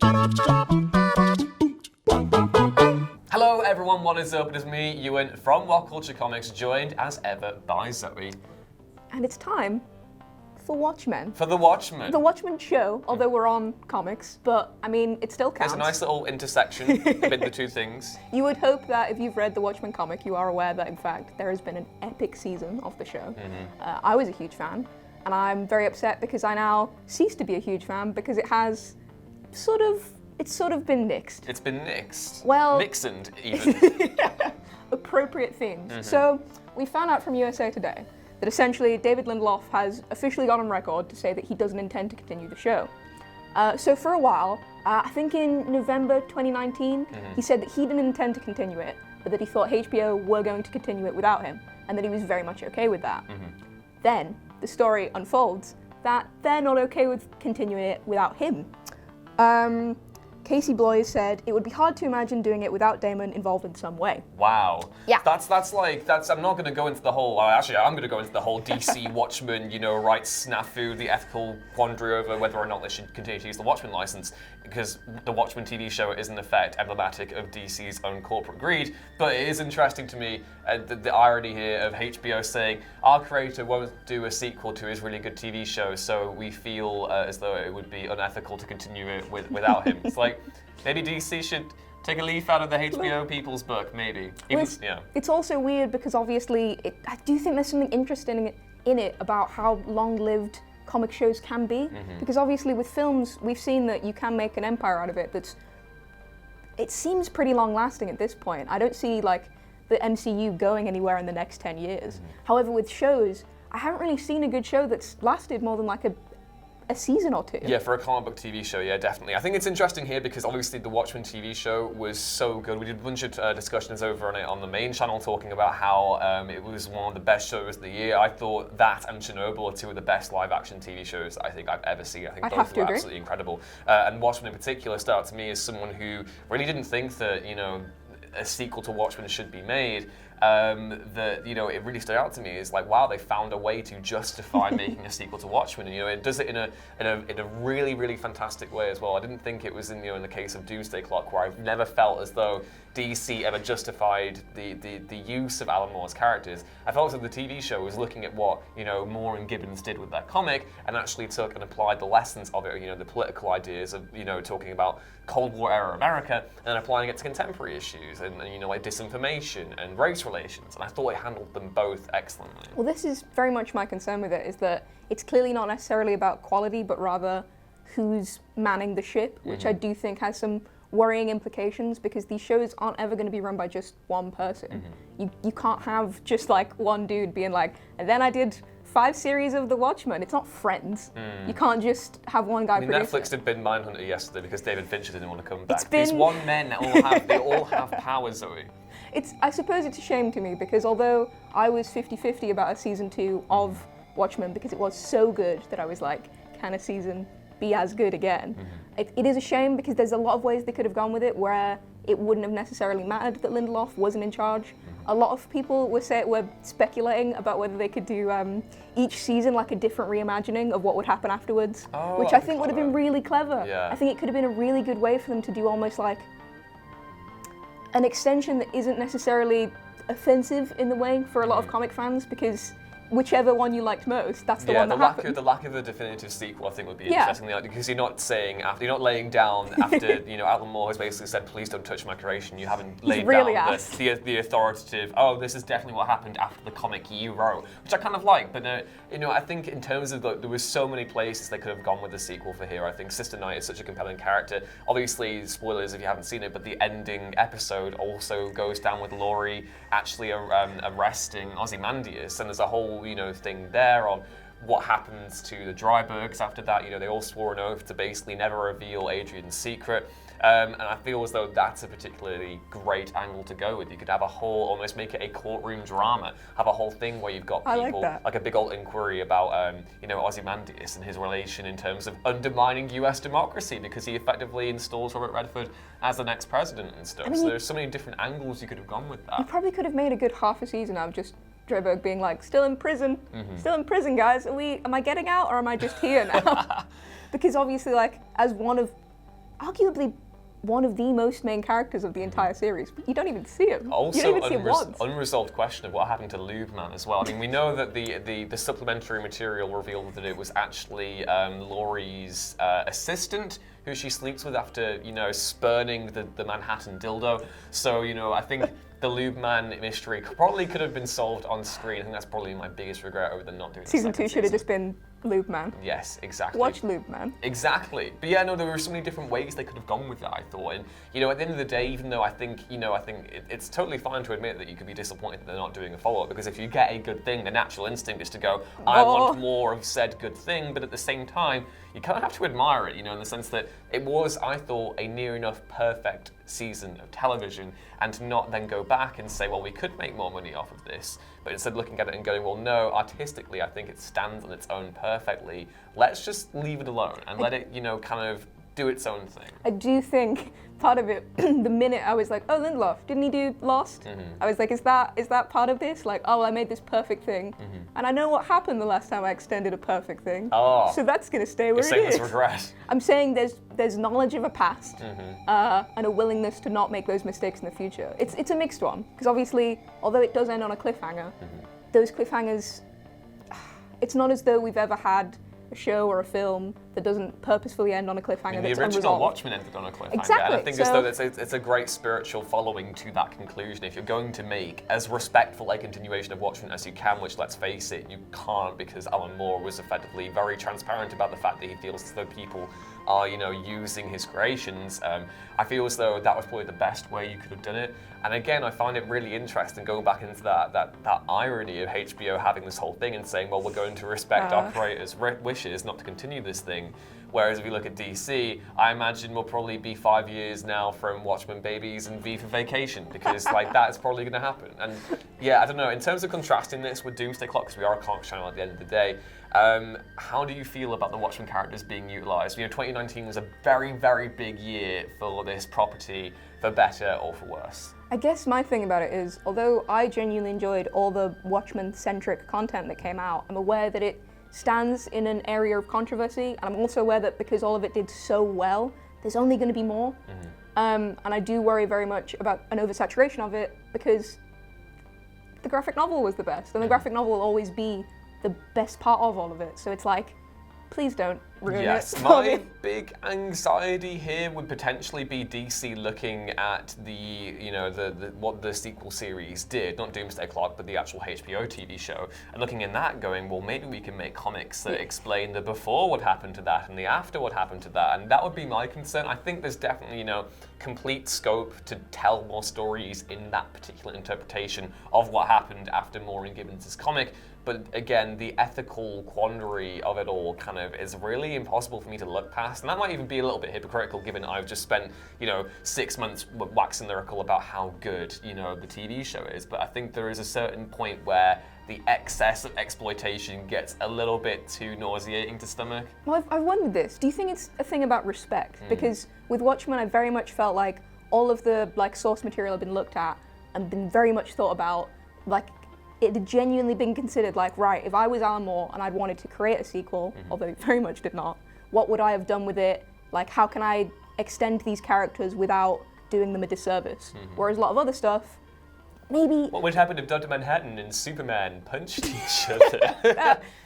Hello everyone, what is up? It is me, Ewan, from What Culture Comics, joined as ever by Zoe. And it's time for Watchmen. For the Watchmen. The Watchmen show, although we're on comics, but I mean, it still counts. There's a nice little intersection between the two things. You would hope that if you've read the Watchmen comic, you are aware that in fact there has been an epic season of the show. I was a huge fan, and I'm very upset because I now cease to be a huge fan because it has sort of been nixed. It's been nixed. Well, Nixoned, even. Appropriate themes. So we found out from USA Today that essentially David Lindelof has officially gone on record to say that he doesn't intend to continue the show. So for a while, I think in November 2019, he said that he didn't intend to continue it, but that he thought HBO were going to continue it without him, and that he was very much okay with that. Then the story unfolds that they're not okay with continuing it without him. Casey Cloys said it would be hard to imagine doing it without Damon involved in some way. Wow. Yeah. That's I'm not going to go into the whole, actually I'm going to go into the whole DC Watchmen, rights snafu, the ethical quandary over whether or not they should continue to use the Watchmen license, because the Watchmen TV show is in effect emblematic of DC's own corporate greed, but it is interesting to me the irony here of HBO saying, our creator won't do a sequel to his really good TV show, so we feel as though it would be unethical to continue it without him. It's like, maybe DC should take a leaf out of the HBO people's book, maybe. It's also weird because obviously, I do think there's something interesting in it about how long-lived comic shows can be. Because obviously with films, we've seen that you can make an empire out of it it seems pretty long-lasting at this point. I don't see like the MCU going anywhere in the next 10 years. However, with shows, I haven't really seen a good show that's lasted more than like a season or two. Yeah, for a comic book TV show, yeah, definitely. I think it's interesting here because obviously the Watchmen TV show was so good. We did a bunch of discussions over on it on the main channel talking about how it was one of the best shows of the year. I thought that and Chernobyl are two of the best live-action TV shows I think I've ever seen. I think both were absolutely incredible. And Watchmen in particular stood out to me as someone who really didn't think that, a sequel to Watchmen should be made. It really stood out to me is like, wow, they found a way to justify making a sequel to Watchmen, and it does it in a really, really fantastic way as well. I didn't think it was in the case of Doomsday Clock, where I've never felt as though DC ever justified the use of Alan Moore's characters. I felt that the TV show was looking at what Moore and Gibbons did with their comic, and actually took and applied the lessons of it, the political ideas of talking about Cold War era America, and applying it to contemporary issues and like disinformation and race relations. And I thought it handled them both excellently. Well, this is very much my concern with it, is that it's clearly not necessarily about quality, but rather who's manning the ship, which I do think has some worrying implications, because these shows aren't ever going to be run by just one person. You can't have just like one dude being like, and then I did 5 series of The Watchmen. It's not Friends. You can't just have one guy produce Netflix did bin Mindhunter yesterday because David Fincher didn't want to come back. It's been... These one men they all have powers, Zoe. I suppose it's a shame to me, because although I was 50-50 about a season 2 of Watchmen, because it was so good that I was like, can a season be as good again? It is a shame because there's a lot of ways they could have gone with it where it wouldn't have necessarily mattered that Lindelof wasn't in charge. A lot of people were speculating about whether they could do each season like a different reimagining of what would happen afterwards, which I think would have been really clever. Yeah. I think it could have been a really good way for them to do almost like an extension that isn't necessarily offensive in the way for a lot of comic fans, because whichever one you liked most, that's the one that happened. The lack of a definitive sequel, I think, would be interesting, because you're not laying down after Alan Moore has basically said, "Please don't touch my creation." You haven't laid down the authoritative. Oh, this is definitely what happened after the comic you wrote, which I kind of like. But I think in terms of there was so many places they could have gone with the sequel for here. I think Sister Night is such a compelling character. Obviously, spoilers if you haven't seen it, but the ending episode also goes down with Laurie actually arresting Ozymandias, and there's a whole thing there on what happens to the Drybergs after that. They all swore an oath to basically never reveal Adrian's secret. And I feel as though that's a particularly great angle to go with. You could have a whole, almost make it a courtroom drama, have a whole thing where you've got people, like a big old inquiry about, Ozymandias and his relation in terms of undermining US democracy, because he effectively installs Robert Redford as the next president and stuff. So there's so many different angles you could have gone with that. You probably could have made a good half a season out of just Dryberg being like, still in prison, guys. Am I getting out or am I just here now? Because obviously, like, as one of arguably one of the most main characters of the entire series, but you don't even see him. Also, you don't even see him once. Unresolved question of what happened to Lubeman as well. I mean, we know that the supplementary material revealed that it was actually Laurie's assistant, who she sleeps with after, spurning the Manhattan dildo. So, I think the Lubeman mystery probably could have been solved on screen. I think that's probably my biggest regret over them not doing Season 2 should have just been Lubeman. Yes, exactly. Watch Lubeman. Exactly. But yeah, no, there were so many different ways they could have gone with that, I thought. And, at the end of the day, even though I think it's totally fine to admit that you could be disappointed that they're not doing a follow-up, because if you get a good thing, the natural instinct is to go, I want more of said good thing, but at the same time, you kind of have to admire it, in the sense that it was, I thought, a near enough perfect season of television, and to not then go back and say, well, we could make more money off of this, but instead looking at it and going, well, no, artistically, I think it stands on its own perfectly. Let's just leave it alone and let it, kind of do its own thing. I do think part of it, the minute I was like, oh, Lindelof, didn't he do Lost? Mm-hmm. I was like, is that part of this? Like, oh, I made this perfect thing. Mm-hmm. And I know what happened the last time I extended a perfect thing. Oh. So that's going to stay where it is. You're saying there's regret. I'm saying there's knowledge of a past and a willingness to not make those mistakes in the future. It's a mixed one, because obviously, although it does end on a cliffhanger, those cliffhangers, it's not as though we've ever had a show or a film that doesn't purposefully end on a cliffhanger. I mean, the original Watchmen ended on a cliffhanger. Exactly. And I think as though it's a great spiritual following to that conclusion. If you're going to make as respectful a continuation of Watchmen as you can, which, let's face it, you can't, because Alan Moore was effectively very transparent about the fact that he feels as though people are, using his creations. I feel as though that was probably the best way you could have done it. And again, I find it really interesting going back into that irony of HBO having this whole thing and saying, well, we're going to respect our creators' wishes not to continue this thing. Whereas if you look at DC, I imagine we'll probably be 5 years now from Watchmen babies and V for Vacation, because that's probably going to happen. And yeah, I don't know, in terms of contrasting this with Doomsday Clock, because we are a comic channel at the end of the day, how do you feel about the Watchmen characters being utilised? 2019 was a very, very big year for this property, for better or for worse. I guess my thing about it is, although I genuinely enjoyed all the Watchmen-centric content that came out, I'm aware that it stands in an area of controversy, and I'm also aware that because all of it did so well, there's only going to be more. And I do worry very much about an oversaturation of it, because the graphic novel was the best, and the graphic novel will always be the best part of all of it. So it's like, please don't ruin it. My big anxiety here would potentially be DC looking at what the sequel series did, not Doomsday Clock, but the actual HBO TV show, and looking in that going, well, maybe we can make comics that explain the before what happened to that and the after what happened to that, and that would be my concern. I think there's definitely, complete scope to tell more stories in that particular interpretation of what happened after Maureen Gibbons' comic. But again, the ethical quandary of it all kind of is really impossible for me to look past. And that might even be a little bit hypocritical, given I've just spent, 6 months waxing lyrical about how good, the TV show is. But I think there is a certain point where the excess of exploitation gets a little bit too nauseating to stomach. Well, I've wondered this. Do you think it's a thing about respect? Because with Watchmen, I very much felt like all of the source material had been looked at and been very much thought about, it had genuinely been considered right, if I was Alan Moore and I'd wanted to create a sequel, although he very much did not, what would I have done with it? How can I extend these characters without doing them a disservice? Whereas a lot of other stuff, maybe... What would happen if Dr. Manhattan and Superman punched each other?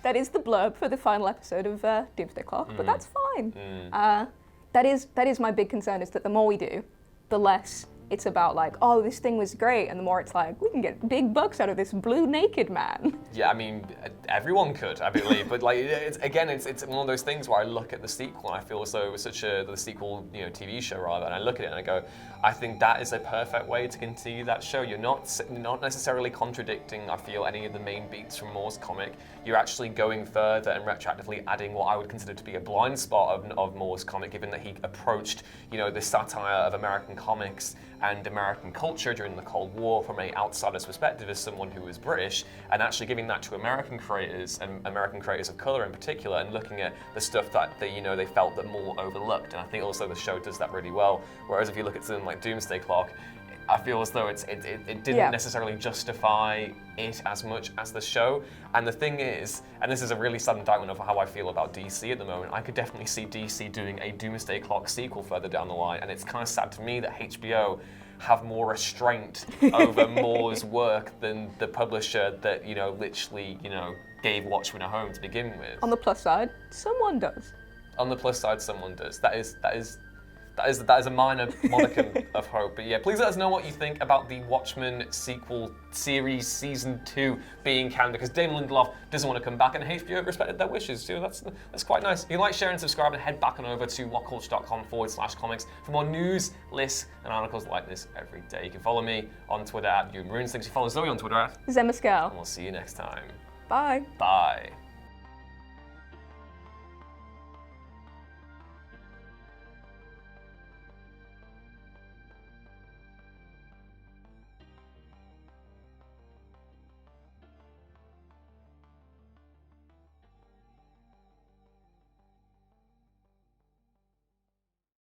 that is the blurb for the final episode of Doomsday Clock, but that's fine. That is my big concern, is that the more we do, the less it's about oh, this thing was great, and the more it's we can get big bucks out of this blue naked man. Yeah, I mean, everyone could, I believe, but it's one of those things where I look at the sequel and I feel as though it was the sequel, TV show rather, and I look at it and I go, I think that is a perfect way to continue that show. You're not necessarily contradicting, I feel, any of the main beats from Moore's comic. You're actually going further and retroactively adding what I would consider to be a blind spot of Moore's comic, given that he approached, this satire of American comics and American culture during the Cold War from an outsider's perspective as someone who was British, and actually giving that to American creators and American creators of color in particular, and looking at the stuff that they felt that Moore overlooked. And I think also the show does that really well. Whereas if you look at something like Doomsday Clock, I feel as though it didn't necessarily justify it as much as the show. And the thing is, and this is a really sad indictment of how I feel about DC at the moment, I could definitely see DC doing a Doomsday Clock sequel further down the line, and it's kind of sad to me that HBO have more restraint over Moore's work than the publisher that, literally, gave Watchmen a home to begin with. On the plus side, someone does. On the plus side, someone does. That is a minor modicum of hope. But yeah, please let us know what you think about the Watchmen sequel series season 2 being canon, because Damon Lindelof doesn't want to come back, and HBO respected their wishes too. That's quite nice. If you like, share, and subscribe, and head back on over to whatculture.com/comics for more news, lists, and articles like this every day. You can follow me on Twitter at Ewan Runes. Thanks. You follow Zoe on Twitter at Zemascal. And we'll see you next time. Bye. Bye.